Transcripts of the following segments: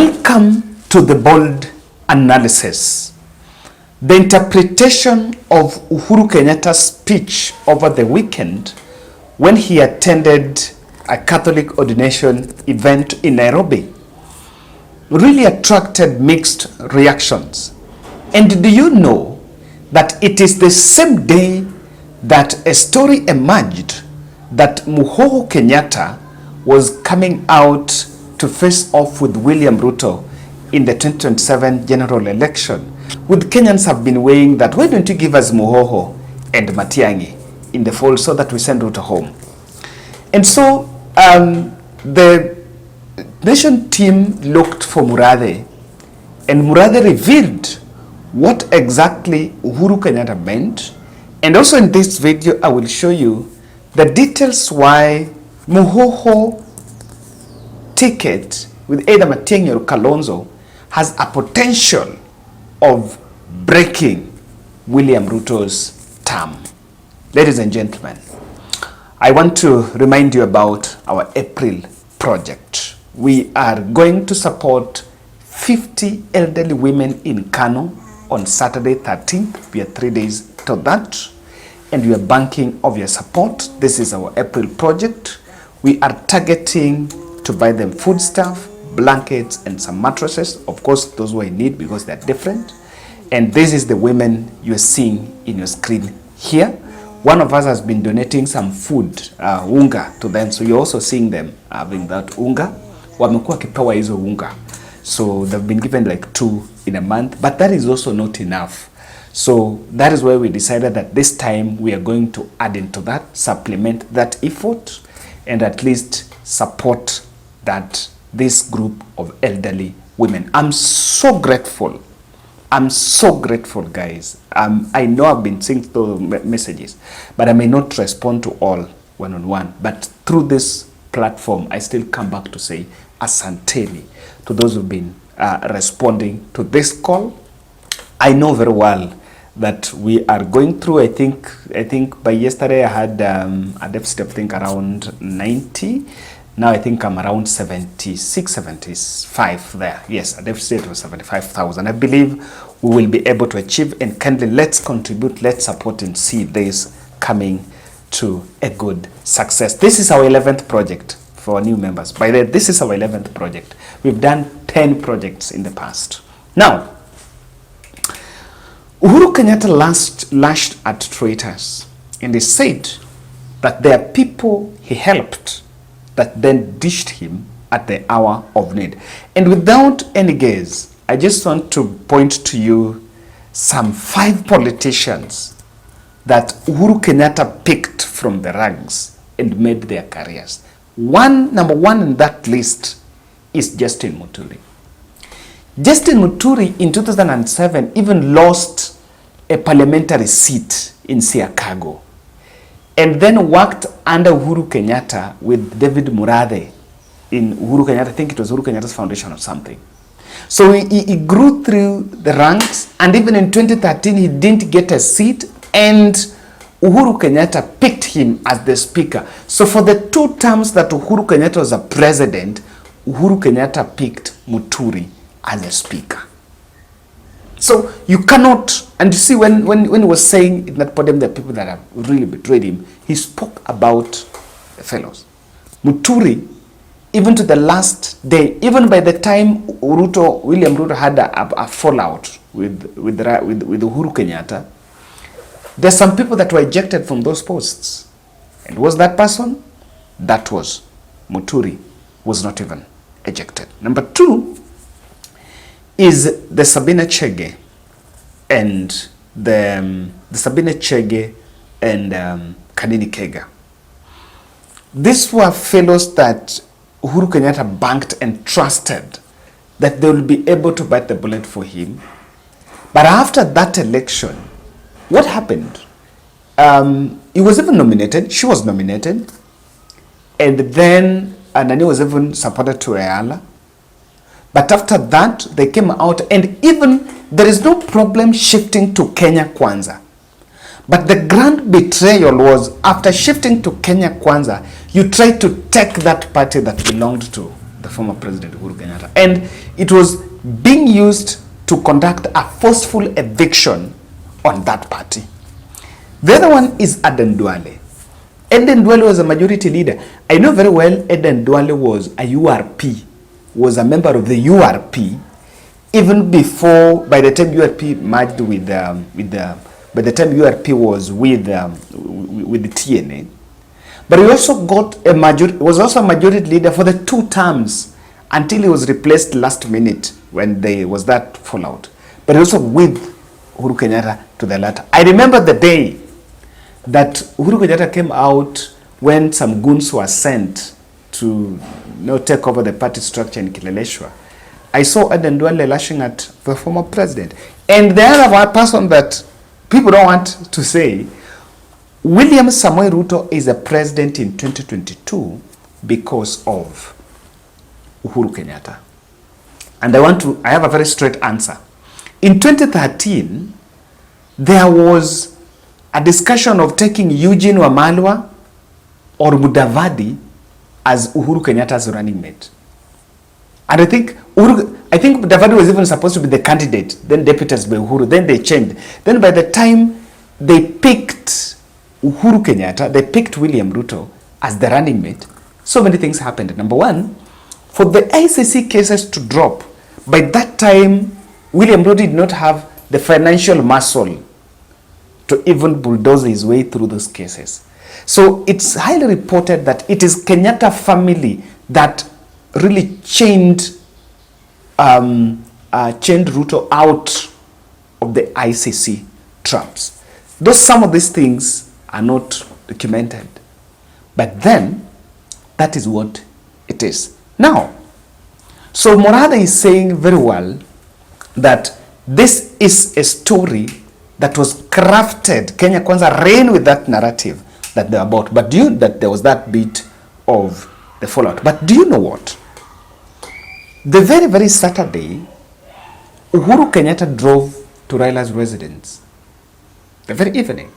Welcome to the bold analysis. The interpretation of Uhuru Kenyatta's speech over the weekend when he attended a Catholic ordination event in Nairobi really attracted mixed reactions. And do you know that it is the same day that a story emerged that Muhoho Kenyatta was coming out to face off with William Ruto in the 2027 general election? With Kenyans have been weighing that, why don't you give us Muhoho and Matiang'i in the fold so that we send Ruto home? And so the nation team looked for Murathe, and Murathe revealed what exactly Uhuru Kenyatta meant. And also in this video, I will show you the details why Muhoho ticket with either Matiang'i or Kalonzo has a potential of breaking William Ruto's term. Ladies and gentlemen, I want to remind you about our April project. We are going to support 50 elderly women in Kano on Saturday 13th. We are 3 days to that, and we are banking of your support. This is our April project. We are targeting to buy them foodstuff, blankets, and some mattresses. Of course, those were in need because they're different. And this is the women you're seeing in your screen here. One of us has been donating some food, unga, to them. So you're also seeing them having that unga. Wamekuwa kipawa hizo unga. So they've been given like 2 in a month, but that is also not enough. So that is why we decided that this time we are going to add into that, supplement that effort, and at least support that this group of elderly women. I'm so grateful. I'm so grateful, guys. I know I've been seeing those messages, but I may not respond to all one-on-one. But through this platform, I still come back to say asanteni to those who've been responding to this call. I know very well that we are going through, I think by yesterday I had a deficit of around 90. Now I think I'm around 76, 75 there. Yes, a deficit of 75,000. I believe we will be able to achieve, and kindly let's contribute, let's support and see this coming to a good success. This is our 11th project for our new members. By the way, this is our 11th project. We've done 10 projects in the past. Now, Uhuru Kenyatta lashed at traitors, and he said that there are people he helped that then dished him at the hour of need. And without any guess, I just want to point to you some 5 politicians that Uhuru Kenyatta picked from the ranks and made their careers. Number one in that list is Justin Muturi. Justin Muturi in 2007 even lost a parliamentary seat in Siakago, and then worked under Uhuru Kenyatta with bid-Murathe in Uhuru Kenyatta, I think it was Uhuru Kenyatta's foundation or something. So he grew through the ranks, and even in 2013 he didn't get a seat, and Uhuru Kenyatta picked him as the speaker. So for the 2 terms that Uhuru Kenyatta was a president, Uhuru Kenyatta picked Muturi as a speaker. So you cannot, and you see when he was saying in that podium, the people that have really betrayed him, he spoke about the fellows. Muturi, even to the last day, even by the time William Ruto had a fallout with Uhuru Kenyatta, there's some people that were ejected from those posts. And was that person? That was Muturi, was not even ejected. Number 2 is the Sabina Chege and the Sabina Chege and Kanini Kega. These were fellows that Uhuru Kenyatta banked and trusted that they will be able to bite the bullet for him. But after that election, what happened? He was even nominated. She was nominated. And then Nani was even supported to Ayala. But after that, they came out, and even there is no problem shifting to Kenya Kwanza. But the grand betrayal was, after shifting to Kenya Kwanza, you tried to take that party that belonged to the former President Uhuru Kenyatta. And it was being used to conduct a forceful eviction on that party. The other one is Aden Duale. Aden Duale was a majority leader. I know very well Aden Duale was a URP, was a member of the URP, even before, by the time URP merged by the time URP was with the TNA. But he also was also a majority leader for the 2 terms until he was replaced last minute when there was that fallout. But also with Uhuru Kenyatta to the latter. I remember the day that Uhuru Kenyatta came out when some goons were sent to take over the party structure in Kileleshwa. I saw Aden Duale lashing at the former president. And the other person that people don't want to say, William Samoei Ruto is a president in 2022 because of Uhuru Kenyatta. And I have a very straight answer. In 2013, there was a discussion of taking Eugene Wamalwa or Mudavadi as Uhuru Kenyatta's running mate. And I think Mudavadi was even supposed to be the candidate, then deputized by Uhuru, then they changed. Then by the time they picked Uhuru Kenyatta, they picked William Ruto as the running mate, so many things happened. Number one, for the ICC cases to drop, by that time, William Ruto did not have the financial muscle to even bulldoze his way through those cases. So it's highly reported that it is Kenyatta family that really chained Ruto out of the ICC traps. Though some of these things are not documented, but then that is what it is. Now, so Murathe is saying very well that this is a story that was crafted. Kenya Kwanza ran with that narrative that they're about, but that there was that bit of the fallout. But do you know what? The very, very Saturday, Uhuru Kenyatta drove to Raila's residence. The very evening.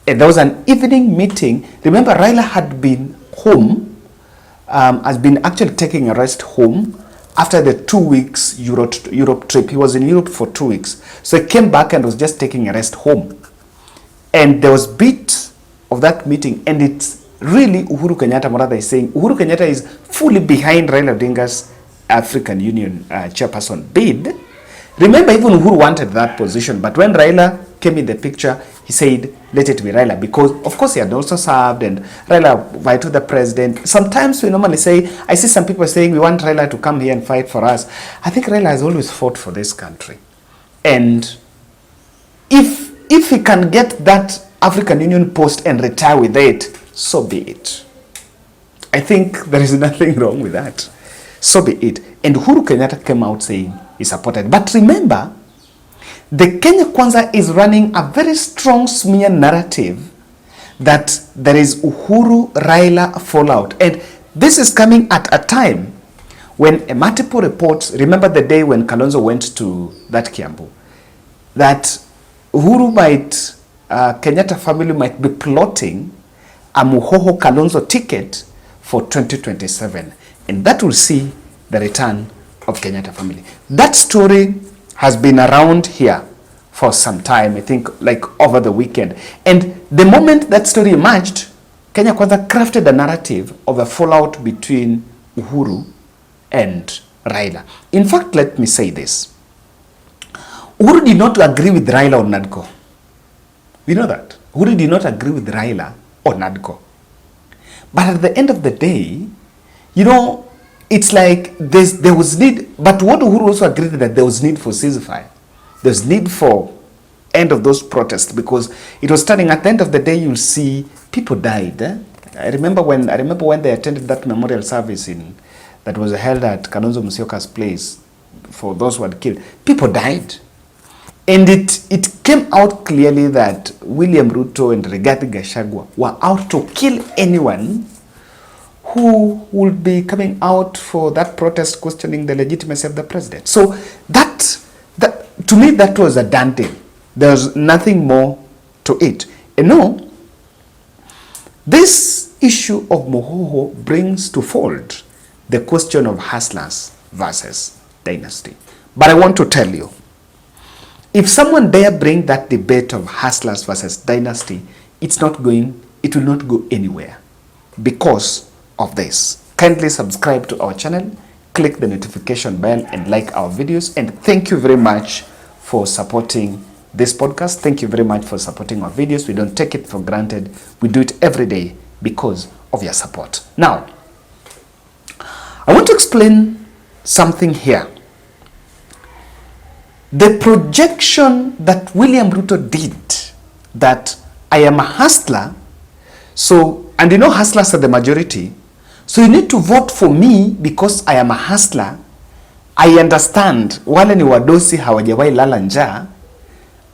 And there was an evening meeting. Remember, Raila had been home, has been actually taking a rest home after the 2 weeks Europe trip. He was in Europe for 2 weeks. So he came back and was just taking a rest home. And there was bit of that meeting, and it's really Uhuru Kenyatta. Murathe is saying Uhuru Kenyatta is fully behind Raila Odinga's African Union chairperson bid. Remember, even Uhuru wanted that position, but when Raila came in the picture, he said, let it be Raila, because of course he had also served, and Raila vied to the president. Sometimes we normally say, I see some people saying we want Raila to come here and fight for us. I think Raila has always fought for this country. And if he can get that African Union post and retire with it, so be it. I think there is nothing wrong with that. So be it. And Uhuru Kenyatta came out saying he supported. But remember, the Kenya Kwanza is running a very strong smear narrative that there is Uhuru-Raila fallout. And this is coming at a time when multiple reports, remember the day when Kalonzo went to that Kiambu, that Uhuru might, Kenyatta family might be plotting a Muhoho Kalonzo ticket for 2027. And that will see the return of Kenyatta family. That story has been around here for some time, I think like over the weekend. And the moment that story emerged, Kenya Kwanza crafted a narrative of a fallout between Uhuru and Raila. In fact, let me say this. Uhuru did not agree with Raila on NADCO. We know that. Uhuru did not agree with Raila on NADCO. But at the end of the day, it's like there was need, but what Uhuru also agreed that there was need for ceasefire. There's need for end of those protests, because it was starting at the end of the day, you'll see people died. I remember when they attended that memorial service that was held at Kalonzo Musyoka's place for those who had killed. People died. And it came out clearly that William Ruto and Rigathi Gachagua were out to kill anyone who would be coming out for that protest questioning the legitimacy of the president. So that to me, that was a done deal. There's nothing more to it. And no, this issue of Muhoho brings to fold the question of hustlers versus dynasty. But I want to tell you, if someone dare bring that debate of hustlers versus dynasty, it will not go anywhere because of this. Kindly subscribe to our channel, click the notification bell and like our videos. And thank you very much for supporting this podcast. Thank you very much for supporting our videos. We don't take it for granted. We do it every day because of your support. Now, I want to explain something here. The projection that William Ruto did, that I am a hustler, so, and you know hustlers are the majority, so you need to vote for me because I am a hustler. I understand, wale ni wadosi hawajawai lala njaa.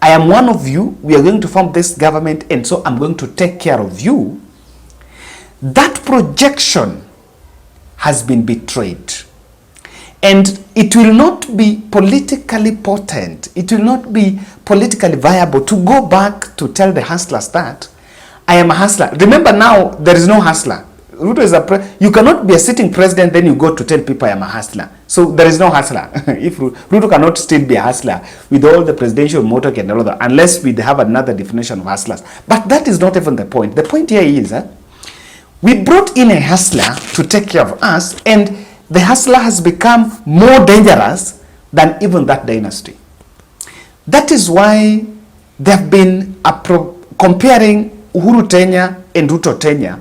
I am one of you, we are going to form this government and so I'm going to take care of you. That projection has been betrayed. And it will not be politically potent, it will not be politically viable to go back to tell the hustlers that I am a hustler. Remember now, there is no hustler. Ruto is you cannot be a sitting president, then you go to tell people I am a hustler. So there is no hustler. If Ruto cannot still be a hustler with all the presidential motto and all that, unless we have another definition of hustlers. But that is not even the point. The point here is we brought in a hustler to take care of us, and the hustler has become more dangerous than even that dynasty. That is why they have been comparing Uhuru tenure and Ruto tenure.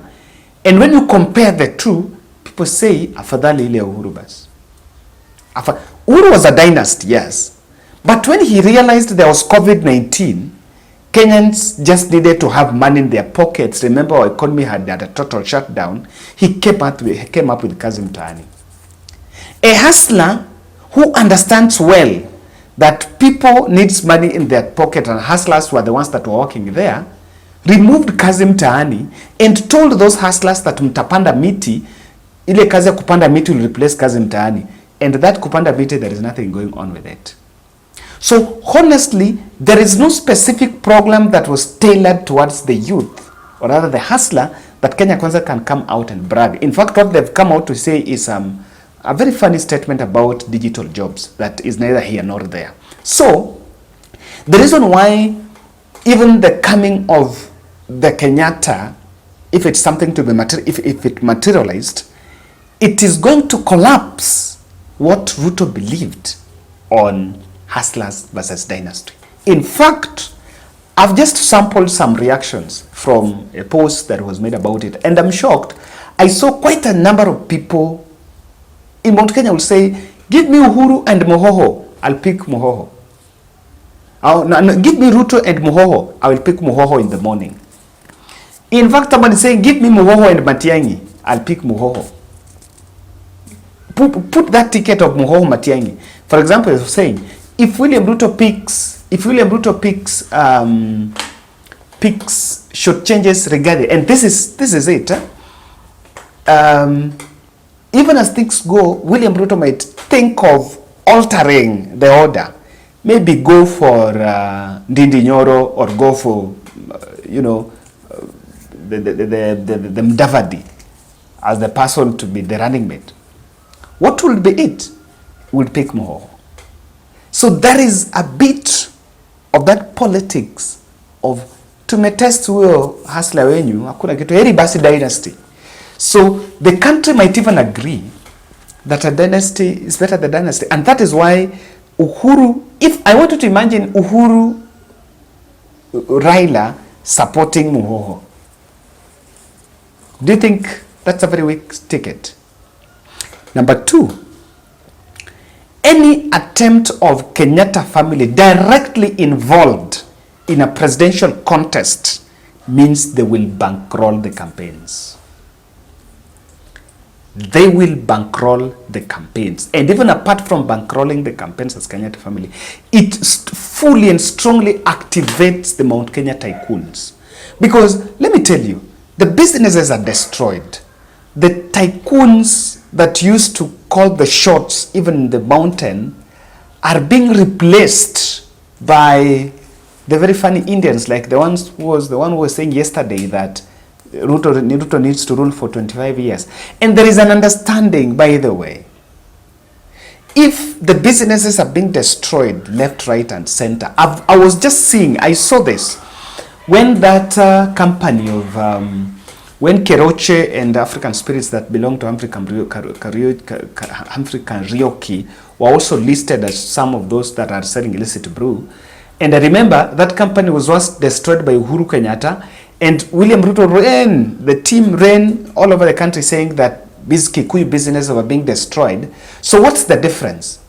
And when you compare the two, people say, afadhali ile Uhuru bas. Uhuru was a dynasty, yes. But when he realized there was COVID-19, Kenyans just needed to have money in their pockets. Remember, our economy had a total shutdown. He came up with Kazim Taani. A hustler who understands well that people needs money in their pocket, and hustlers were the ones that were working there, removed Kazim Taani and told those hustlers that mtapanda miti, ile kazi ya kupanda miti will replace Kazim Taani. And that kupanda miti, there is nothing going on with it. So honestly, there is no specific program that was tailored towards the youth, or rather the hustler, that Kenya Kwanza can come out and brag. In fact, what they've come out to say is a very funny statement about digital jobs that is neither here nor there. So the reason why even the coming of the Kenyatta, if it's something to be if it materialized, it is going to collapse what Ruto believed on hustlers versus dynasty. In fact, I've just sampled some reactions from a post that was made about it, and I'm shocked. I saw quite a number of people in Mount Kenya will say, give me Uhuru and Muhoho, I'll pick Muhoho. No, give me Ruto and Muhoho, I will pick Muhoho in the morning. In fact, someone is saying, give me Muhoho and Matiang'i, I'll pick Muhoho. Put that ticket of Muhoho Matiang'i. For example, I was saying, if William Ruto picks short changes regarding, and this is it. Even as things go, William Ruto might think of altering the order. Maybe go for Ndindi Nyoro, or go for, the Mdavadi as the person to be the running mate. What will be it? Will pick Muhoho. So there is a bit of that politics of tumetest huyo hustler wenyu, hakuna kitu, heri basi dynasty. So the country might even agree that a dynasty is better than dynasty. And that is why Uhuru, if I wanted to imagine Uhuru-Raila supporting Muhoho, do you think that's a very weak ticket? Number two, any attempt of Kenyatta family directly involved in a presidential contest means they will bankroll the campaigns. They will bankroll the campaigns. And even apart from bankrolling the campaigns as Kenyatta family, it fully and strongly activates the Mount Kenya tycoons. Because let me tell you, the businesses are destroyed. The tycoons that used to call the shots, even in the mountain, are being replaced by the very funny Indians, like the one who was saying yesterday that Ruto needs to rule for 25 years. And there is an understanding, by the way. If the businesses are being destroyed left, right, and center, I was just seeing, I saw this, when that company of, when Keroche and African Spirits that belong to Humphrey Kariuki were also listed as some of those that are selling illicit brew. And I remember that company was once destroyed by Uhuru Kenyatta, and William Ruto ran, the team ran all over the country saying that these Kikuyu businesses were being destroyed. So what's the difference?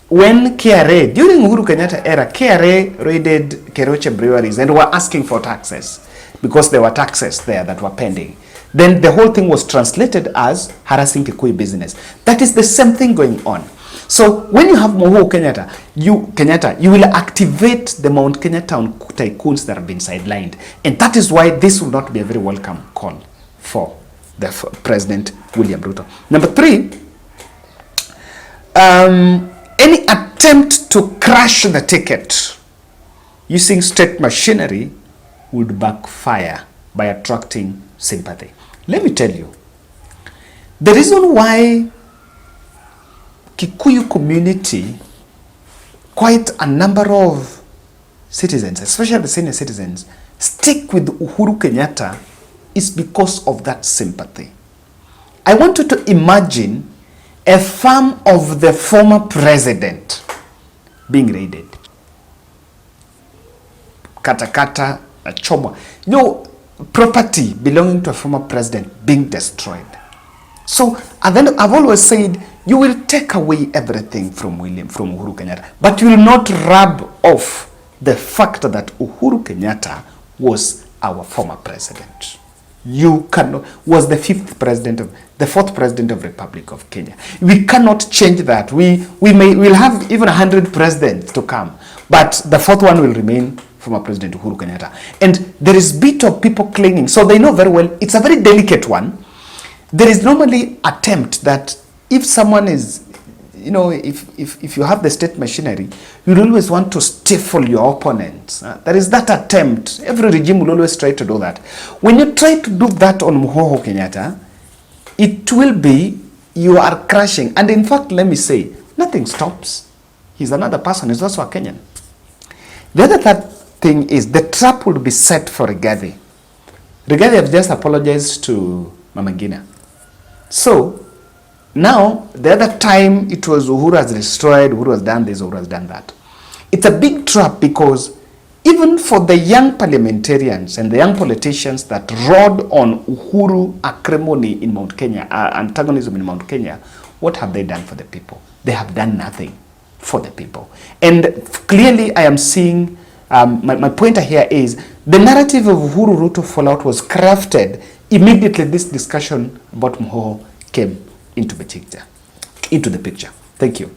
When KRA, during Uhuru Kenyatta era, KRA raided Keroche breweries and were asking for taxes because there were taxes there that were pending. Then the whole thing was translated as harassing Kikuyu business. That is the same thing going on. So when you have Muhoho Kenyatta, you will activate the Mount Kenya town tycoons that have been sidelined. And that is why this will not be a very welcome call for the President William Ruto. Number 3, any attempt to crash the ticket using state machinery would backfire by attracting sympathy. Let me tell you, the reason why Kikuyu community, quite a number of citizens, especially the senior citizens, stick with Uhuru Kenyatta is because of that sympathy. I want you to imagine a farm of the former president being raided. Katakata, a choma. Property belonging to a former president being destroyed. So, and then I've always said, you will take away everything from Uhuru Kenyatta, but you will not rub off the fact that Uhuru Kenyatta was our former president. You cannot, was the fourth president of Republic of Kenya. We cannot change that. We'll have even 100 presidents to come, but the fourth one will remain former President Uhuru Kenyatta. And there is bit of people clinging, so they know very well, it's a very delicate one. There is normally attempt that if someone is, if you have the state machinery, you always want to stifle your opponents. There is that attempt. Every regime will always try to do that. When you try to do that on Muhoho Kenyatta, it will be, you are crashing. And in fact, let me say, nothing stops. He's another person. He's also a Kenyan. The other thing is, the trap will be set for Rigathi. Rigathi have just apologized to Mama Ngina. So, now, the other time it was Uhuru has destroyed, Uhuru has done this, Uhuru has done that. It's a big trap because even for the young parliamentarians and the young politicians that rode on Uhuru acrimony in Mount Kenya, antagonism in Mount Kenya, what have they done for the people? They have done nothing for the people. And clearly I am seeing, my pointer here is, the narrative of Uhuru Ruto fallout was crafted immediately this discussion about Muhoho came into the picture. Thank you.